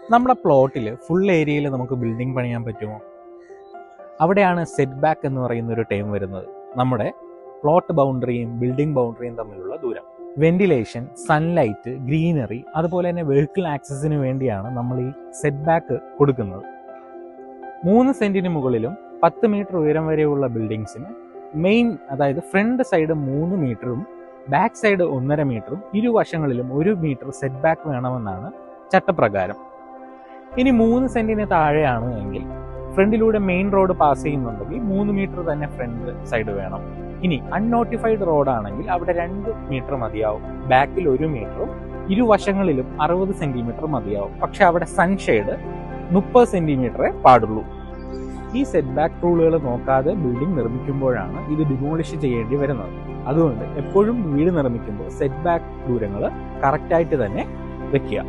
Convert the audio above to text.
നമ്മുടെ പ്ലോട്ടിൽ ഫുൾ ഏരിയയിൽ നമുക്ക് ബിൽഡിംഗ് പണിയാൻ പറ്റുമോ? അവിടെയാണ് സെറ്റ് ബാക്ക് എന്ന് പറയുന്ന ഒരു ടേം വരുന്നത്. നമ്മുടെ പ്ലോട്ട് ബൗണ്ടറിയും ബിൽഡിംഗ് ബൗണ്ടറിയും തമ്മിലുള്ള ദൂരം. വെന്റിലേഷൻ, സൺലൈറ്റ്, ഗ്രീനറി, അതുപോലെ തന്നെ വെഹിക്കിൾ ആക്സസിന് വേണ്ടിയാണ് നമ്മൾ ഈ സെറ്റ് ബാക്ക് കൊടുക്കുന്നത്. 3 സെന്റിന് മുകളിലും 10 മീറ്റർ ഉയരം വരെയുള്ള ബിൽഡിങ്സിന് മെയിൻ, അതായത് ഫ്രണ്ട് സൈഡ് 3 മീറ്ററും ബാക്ക് സൈഡ് 1.5 മീറ്ററും ഇരുവശങ്ങളിലും 1 മീറ്റർ സെറ്റ് ബാക്ക് വേണമെന്നാണ് ചട്ടപ്രകാരം. ഇനി 3 സെന്റിന് താഴെയാണ് എങ്കിൽ ഫ്രണ്ടിലൂടെ മെയിൻ റോഡ് പാസ് ചെയ്യുന്നുണ്ടെങ്കിൽ 3 മീറ്റർ തന്നെ ഫ്രണ്ട് സൈഡ് വേണം. ഇനി അൺനോട്ടിഫൈഡ് റോഡാണെങ്കിൽ അവിടെ 2 മീറ്റർ മതിയാവും. ബാക്കിൽ 1 മീറ്ററും ഇരുവശങ്ങളിലും 60 സെന്റിമീറ്റർ മതിയാവും. പക്ഷെ അവിടെ സൺഷെയ്ഡ് 30 സെന്റിമീറ്ററേ പാടുള്ളൂ. ഈ സെറ്റ് ബാക്ക് റൂളുകൾ നോക്കാതെ ബിൽഡിംഗ് നിർമ്മിക്കുമ്പോഴാണ് ഇത് ഡിമോളിഷ് ചെയ്യേണ്ടി വരുന്നത്. അതുകൊണ്ട് എപ്പോഴും വീട് നിർമ്മിക്കുമ്പോൾ സെറ്റ് ബാക്ക് ദൂരങ്ങൾ കറക്റ്റായിട്ട് തന്നെ വെക്കുക.